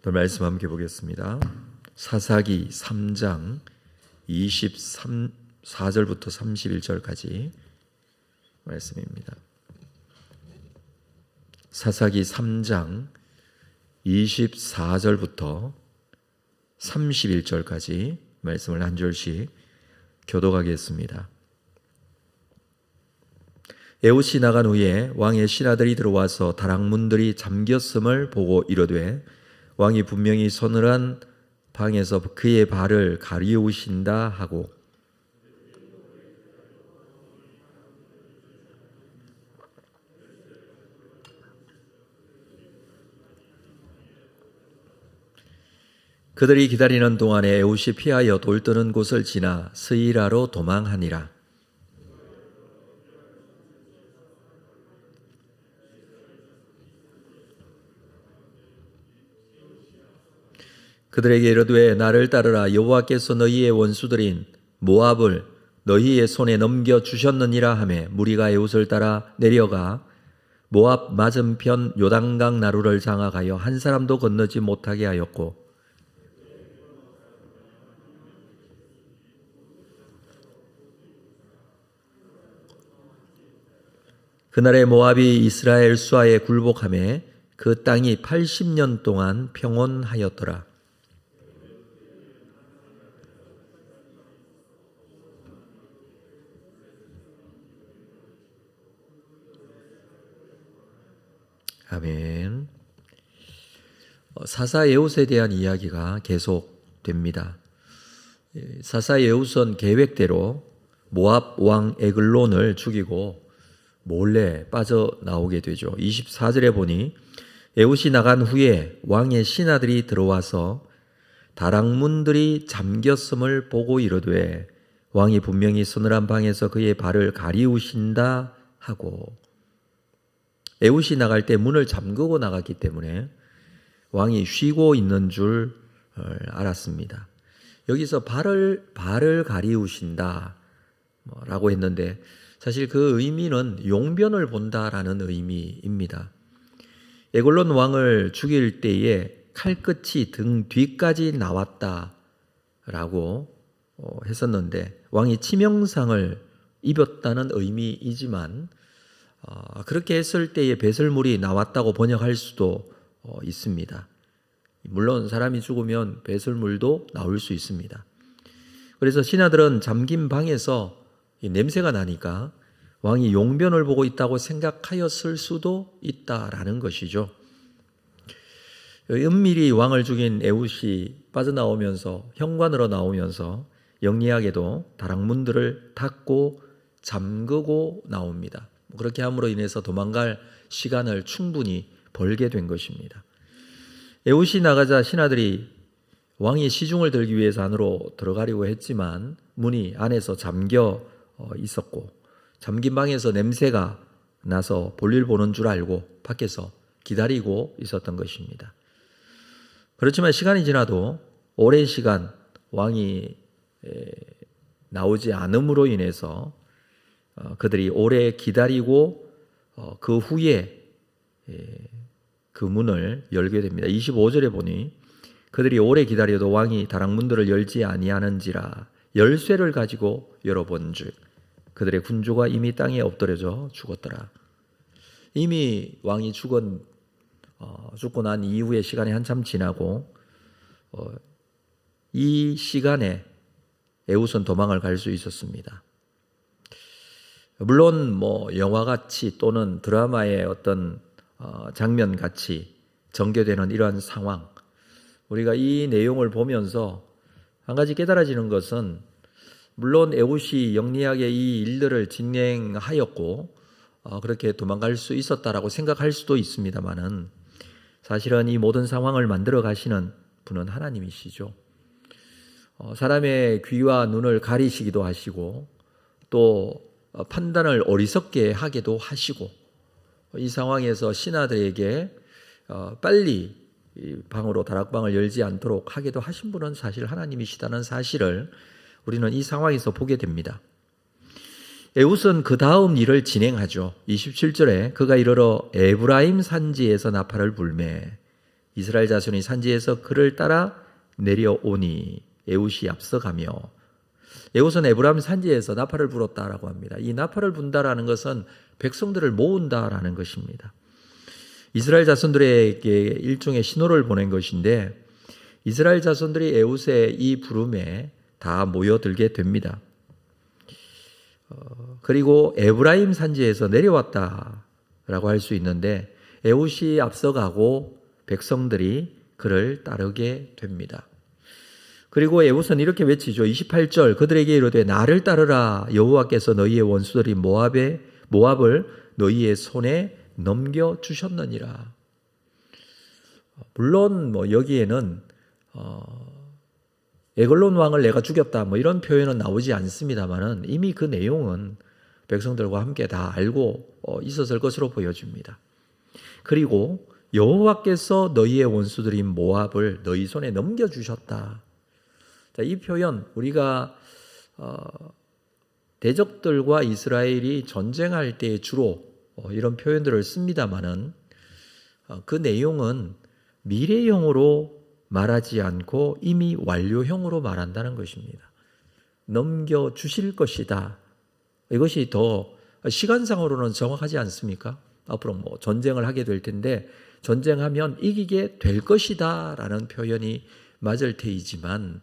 오늘 말씀 함께 보겠습니다. 사사기 3장 24절부터 31절까지 말씀입니다. 사사기 3장 24절부터 31절까지 말씀을 한 절씩 교독하겠습니다. 에훗이 나간 후에 왕의 신하들이 들어와서 다락문들이 잠겼음을 보고 이르되 왕이 분명히 서늘한 방에서 그의 발을 가리우신다 하고 그들이 기다리는 동안에 에훗이 피하여 돌뜨는 곳을 지나 스이라로 도망하니라. 그들에게 이르되 나를 따르라. 여호와께서 너희의 원수들인 모압을 너희의 손에 넘겨 주셨느니라 하매 무리가 에훗을 따라 내려가 모압 맞은편 요단강 나루를 장악하여 한 사람도 건너지 못하게 하였고 그날에 모압이 이스라엘 수하에 굴복하며 그 땅이 80년 동안 평온하였더라. 아멘. 사사 에훗에 대한 이야기가 계속됩니다. 사사 에훗은 계획대로 모압 왕 에글론을 죽이고 몰래 빠져나오게 되죠. 24절에 보니 에훗이 나간 후에 왕의 신하들이 들어와서 다락문들이 잠겼음을 보고 이르되 왕이 분명히 서늘한 방에서 그의 발을 가리우신다 하고 에훗이 나갈 때 문을 잠그고 나갔기 때문에 왕이 쉬고 있는 줄 알았습니다. 여기서 발을 가리우신다 라고 했는데 사실 그 의미는 용변을 본다라는 의미입니다. 에글론 왕을 죽일 때에 칼끝이 등 뒤까지 나왔다라고 했었는데 왕이 치명상을 입었다는 의미이지만 그렇게 했을 때에 배설물이 나왔다고 번역할 수도 있습니다. 물론 사람이 죽으면 배설물도 나올 수 있습니다. 그래서 신하들은 잠긴 방에서 냄새가 나니까 왕이 용변을 보고 있다고 생각하였을 수도 있다라는 것이죠. 은밀히 왕을 죽인 에훗이 빠져나오면서 현관으로 나오면서 영리하게도 다락문들을 닫고 잠그고 나옵니다. 그렇게 함으로 인해서 도망갈 시간을 충분히 벌게 된 것입니다. 에훗이 나가자 신하들이 왕이 시중을 들기 위해서 안으로 들어가려고 했지만 문이 안에서 잠겨 있었고 잠긴 방에서 냄새가 나서 볼일 보는 줄 알고 밖에서 기다리고 있었던 것입니다. 그렇지만 시간이 지나도 오랜 시간 왕이 나오지 않음으로 인해서 그들이 오래 기다리고 그 후에 그 문을 열게 됩니다. 25절에 보니 그들이 오래 기다려도 왕이 다락문들을 열지 아니하는지라 열쇠를 가지고 열어본즉 그들의 군주가 이미 땅에 엎드려져 죽었더라. 이미 왕이 죽고 난 이후의 시간이 한참 지나고 이 시간에 에훗은 도망을 갈 수 있었습니다. 물론 영화같이 또는 드라마의 어떤 장면같이 전개되는 이러한 상황, 우리가 이 내용을 보면서 한 가지 깨달아지는 것은 물론 에훗이 영리하게 이 일들을 진행하였고 그렇게 도망갈 수 있었다라고 생각할 수도 있습니다만은 사실은 이 모든 상황을 만들어 가시는 분은 하나님이시죠. 사람의 귀와 눈을 가리시기도 하시고 또 판단을 어리석게 하기도 하시고 이 상황에서 신하들에게 빨리 방으로 다락방을 열지 않도록 하기도 하신 분은 사실 하나님이시다는 사실을 우리는 이 상황에서 보게 됩니다. 에훗은 그 다음 일을 진행하죠. 27절에 그가 이르러 에브라임 산지에서 나팔을 불매 이스라엘 자손이 산지에서 그를 따라 내려오니 에훗이 앞서가며, 에훗은 에브라임 산지에서 나팔을 불었다라고 합니다. 이 나팔을 분다라는 것은 백성들을 모은다라는 것입니다. 이스라엘 자손들에게 일종의 신호를 보낸 것인데, 이스라엘 자손들이 에훗의 이 부름에 다 모여들게 됩니다. 그리고 에브라임 산지에서 내려왔다라고 할 수 있는데, 에훗이 앞서가고 백성들이 그를 따르게 됩니다. 그리고 에훗은 이렇게 외치죠. 28절, 그들에게 이르되 나를 따르라. 여호와께서 너희의 원수들인 모압을 너희의 손에 넘겨주셨느니라. 물론 여기에는 에글론 왕을 내가 죽였다 이런 표현은 나오지 않습니다만은 이미 그 내용은 백성들과 함께 다 알고 있었을 것으로 보여집니다. 그리고 여호와께서 너희의 원수들인 모압을 너희 손에 넘겨주셨다. 자, 이 표현, 우리가 대적들과 이스라엘이 전쟁할 때 주로 이런 표현들을 씁니다마는 그 내용은 미래형으로 말하지 않고 이미 완료형으로 말한다는 것입니다. 넘겨주실 것이다. 이것이 더 시간상으로는 정확하지 않습니까? 앞으로 전쟁을 하게 될 텐데 전쟁하면 이기게 될 것이다 라는 표현이 맞을 테이지만,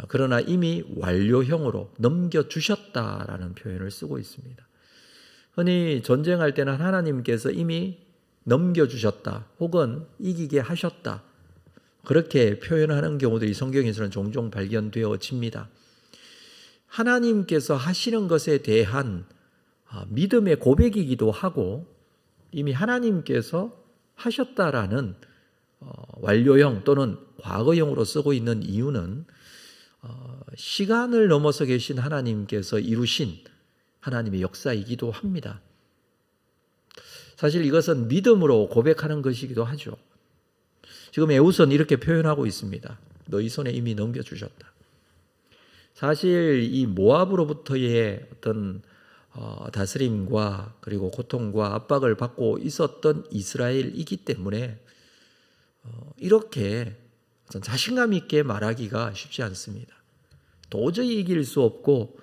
그러나 이미 완료형으로 넘겨주셨다라는 표현을 쓰고 있습니다. 흔히 전쟁할 때는 하나님께서 이미 넘겨주셨다 혹은 이기게 하셨다, 그렇게 표현하는 경우들이 성경에서는 종종 발견되어집니다. 하나님께서 하시는 것에 대한 믿음의 고백이기도 하고, 이미 하나님께서 하셨다라는 완료형 또는 과거형으로 쓰고 있는 이유는 시간을 넘어서 계신 하나님께서 이루신 하나님의 역사이기도 합니다. 사실 이것은 믿음으로 고백하는 것이기도 하죠. 지금 에훗은 이렇게 표현하고 있습니다. 너희 손에 이미 넘겨주셨다. 사실 이 모압으로부터의 어떤 다스림과 그리고 고통과 압박을 받고 있었던 이스라엘이기 때문에 이렇게 자신감 있게 말하기가 쉽지 않습니다. 도저히 이길 수 없고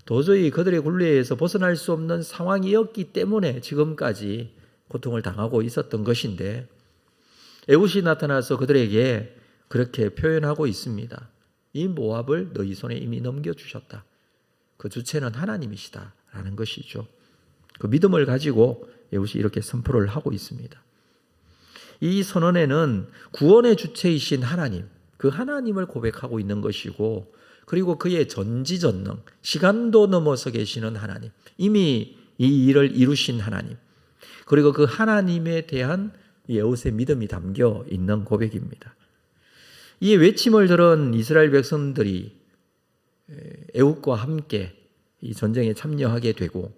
도저히 그들의 굴레에서 벗어날 수 없는 상황이었기 때문에 지금까지 고통을 당하고 있었던 것인데, 에훗이 나타나서 그들에게 그렇게 표현하고 있습니다. 이 모압을 너희 손에 이미 넘겨주셨다. 그 주체는 하나님이시다 라는 것이죠. 그 믿음을 가지고 에훗이 이렇게 선포를 하고 있습니다. 이 선언에는 구원의 주체이신 하나님, 그 하나님을 고백하고 있는 것이고, 그리고 그의 전지전능, 시간도 넘어서 계시는 하나님, 이미 이 일을 이루신 하나님, 그리고 그 하나님에 대한 에훗의 믿음이 담겨 있는 고백입니다. 이 외침을 들은 이스라엘 백성들이 에훗과 함께 이 전쟁에 참여하게 되고,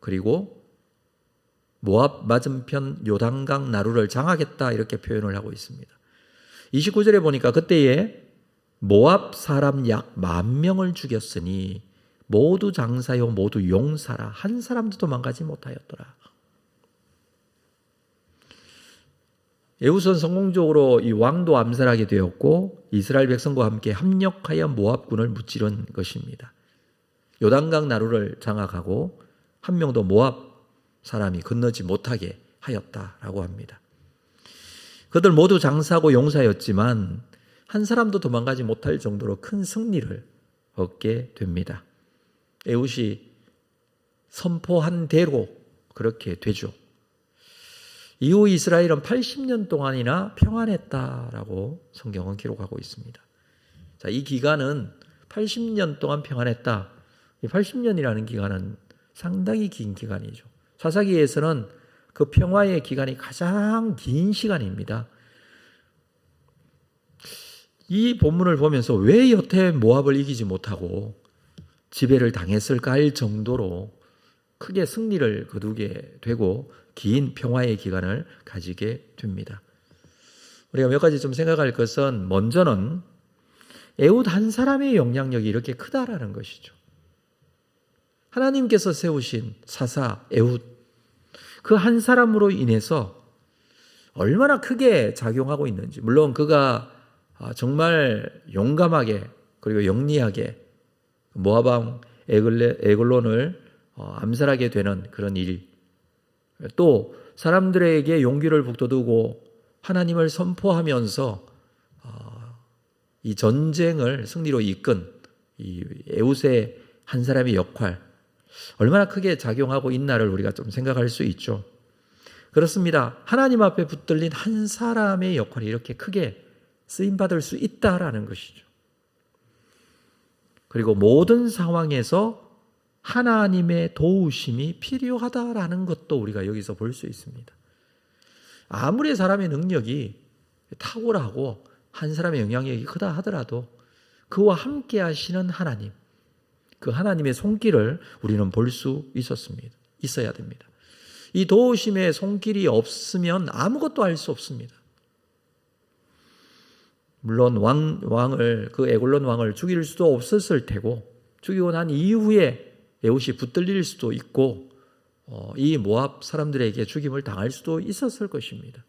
그리고 모압 맞은편 요단강 나루를 장악했다 이렇게 표현을 하고 있습니다. 29절에 보니까 그때에 모압 사람 약 10,000명을 죽였으니 모두 장사요 모두 용사라, 한 사람도 도망가지 못하였더라. 에훗은 성공적으로 이 왕도 암살하게 되었고 이스라엘 백성과 함께 합력하여 모압군을 무찌른 것입니다. 요단강 나루를 장악하고 한 명도 모압 사람이 건너지 못하게 하였다라고 합니다. 그들 모두 장사하고 용사였지만 한 사람도 도망가지 못할 정도로 큰 승리를 얻게 됩니다. 에훗이 선포한 대로 그렇게 되죠. 이후 이스라엘은 80년 동안이나 평안했다라고 성경은 기록하고 있습니다. 자, 이 기간은 80년 동안 평안했다. 이 80년이라는 기간은 상당히 긴 기간이죠. 사사기에서는 그 평화의 기간이 가장 긴 시간입니다. 이 본문을 보면서 왜 여태 모압을 이기지 못하고 지배를 당했을까 할 정도로 크게 승리를 거두게 되고 긴 평화의 기간을 가지게 됩니다. 우리가 몇 가지 좀 생각할 것은, 먼저는 에훗 한 사람의 영향력이 이렇게 크다라는 것이죠. 하나님께서 세우신 사사 에훗, 그 한 사람으로 인해서 얼마나 크게 작용하고 있는지. 물론 그가 정말 용감하게 그리고 영리하게 모압 왕 에글론을 암살하게 되는 그런 일, 또 사람들에게 용기를 북돋우고 하나님을 선포하면서 이 전쟁을 승리로 이끈 이 에웃의 한 사람의 역할, 얼마나 크게 작용하고 있나를 우리가 좀 생각할 수 있죠. 그렇습니다. 하나님 앞에 붙들린 한 사람의 역할이 이렇게 크게 쓰임받을 수 있다라는 것이죠. 그리고 모든 상황에서 하나님의 도우심이 필요하다라는 것도 우리가 여기서 볼 수 있습니다. 아무리 사람의 능력이 탁월하고 한 사람의 영향력이 크다 하더라도 그와 함께 하시는 하나님, 그 하나님의 손길을 우리는 볼 수 있어야 됩니다. 이 도우심의 손길이 없으면 아무것도 할 수 없습니다. 물론 그 에글론 왕을 죽일 수도 없었을 테고, 죽이고 난 이후에 에웃이 붙들릴 수도 있고, 이 모압 사람들에게 죽임을 당할 수도 있었을 것입니다.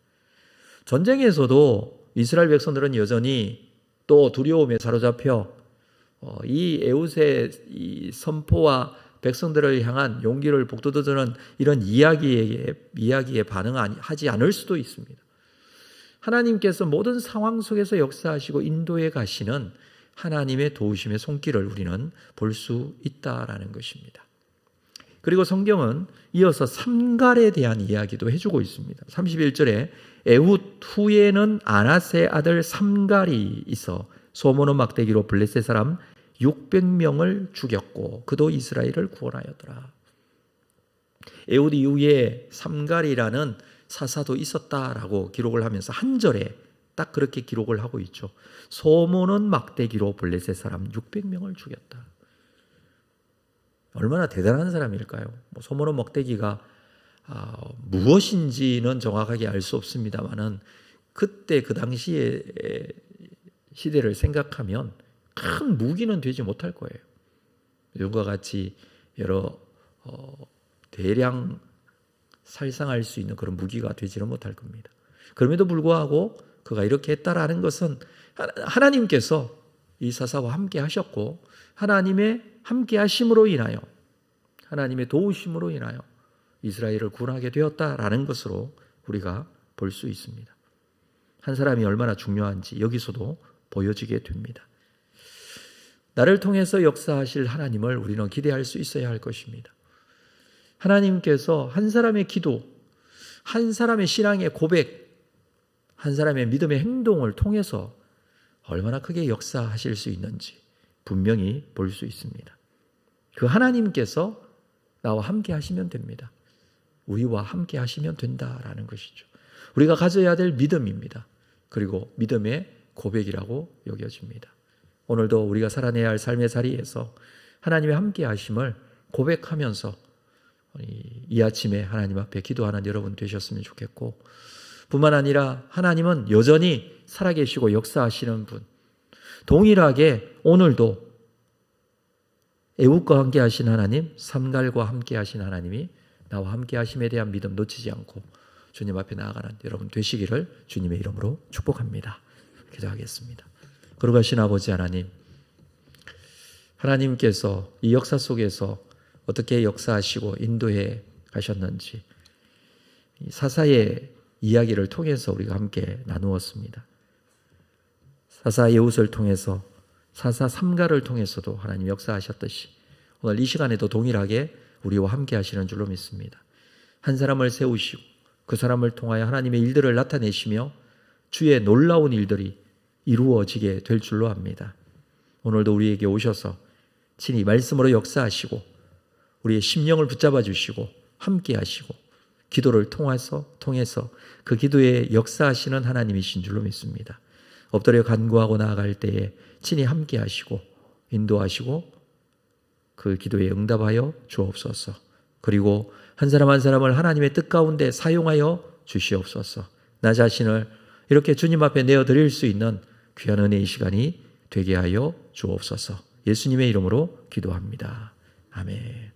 전쟁에서도 이스라엘 백성들은 여전히 또 두려움에 사로잡혀 이 에웃의 이 선포와 백성들을 향한 용기를 북돋워주는 이런 이야기에 반응하지 않을 수도 있습니다. 하나님께서 모든 상황 속에서 역사하시고 인도해 가시는 하나님의 도우심의 손길을 우리는 볼 수 있다라는 것입니다. 그리고 성경은 이어서 삼갈에 대한 이야기도 해주고 있습니다. 31절에 에훗 후에는 아낫의 아들 삼갈이 있어 소모는 막대기로 블레셋 사람 600명을 죽였고 그도 이스라엘을 구원하였더라. 에훗 이후에 삼갈이라는 사사도 있었다라고 기록을 하면서 한 절에 딱 그렇게 기록을 하고 있죠. 소모는 막대기로 블레셋 사람 600명을 죽였다. 얼마나 대단한 사람일까요? 소모는 막대기가 무엇인지는 정확하게 알 수 없습니다만은 그때 그 당시의 시대를 생각하면 큰 무기는 되지 못할 거예요. 이것과 같이 여러 대량 살상할 수 있는 그런 무기가 되지는 못할 겁니다. 그럼에도 불구하고 그가 이렇게 했다라는 것은 하나님께서 이 사사와 함께 하셨고 하나님의 함께 하심으로 인하여, 하나님의 도우심으로 인하여 이스라엘을 구원하게 되었다라는 것으로 우리가 볼 수 있습니다. 한 사람이 얼마나 중요한지 여기서도 보여지게 됩니다. 나를 통해서 역사하실 하나님을 우리는 기대할 수 있어야 할 것입니다. 하나님께서 한 사람의 기도, 한 사람의 신앙의 고백, 한 사람의 믿음의 행동을 통해서 얼마나 크게 역사하실 수 있는지 분명히 볼 수 있습니다. 그 하나님께서 나와 함께 하시면 됩니다. 우리와 함께 하시면 된다라는 것이죠. 우리가 가져야 될 믿음입니다. 그리고 믿음의 고백이라고 여겨집니다. 오늘도 우리가 살아내야 할 삶의 자리에서 하나님의 함께 하심을 고백하면서 이 아침에 하나님 앞에 기도하는 여러분 되셨으면 좋겠고, 뿐만 아니라 하나님은 여전히 살아계시고 역사하시는 분, 동일하게 오늘도 애국과 함께 하신 하나님, 삼갈과 함께 하신 하나님이 나와 함께 하심에 대한 믿음 놓치지 않고 주님 앞에 나아가는 여러분 되시기를 주님의 이름으로 축복합니다. 기도하겠습니다. 거룩하신 아버지 하나님, 하나님께서 이 역사 속에서 어떻게 역사하시고 인도해 가셨는지 사사의 이야기를 통해서 우리가 함께 나누었습니다. 사사 에훗을 통해서, 사사 삼갈을 통해서도 하나님 역사하셨듯이 오늘 이 시간에도 동일하게 우리와 함께 하시는 줄로 믿습니다. 한 사람을 세우시고 그 사람을 통하여 하나님의 일들을 나타내시며 주의 놀라운 일들이 이루어지게 될 줄로 압니다. 오늘도 우리에게 오셔서 친히 말씀으로 역사하시고 우리의 심령을 붙잡아 주시고 함께 하시고 기도를 통해서 그 기도에 역사하시는 하나님이신 줄로 믿습니다. 엎드려 간구하고 나아갈 때에 친히 함께 하시고 인도하시고 그 기도에 응답하여 주옵소서. 그리고 한 사람 한 사람을 하나님의 뜻 가운데 사용하여 주시옵소서. 나 자신을 이렇게 주님 앞에 내어드릴 수 있는 귀한 은혜의 시간이 되게 하여 주옵소서. 예수님의 이름으로 기도합니다. 아멘.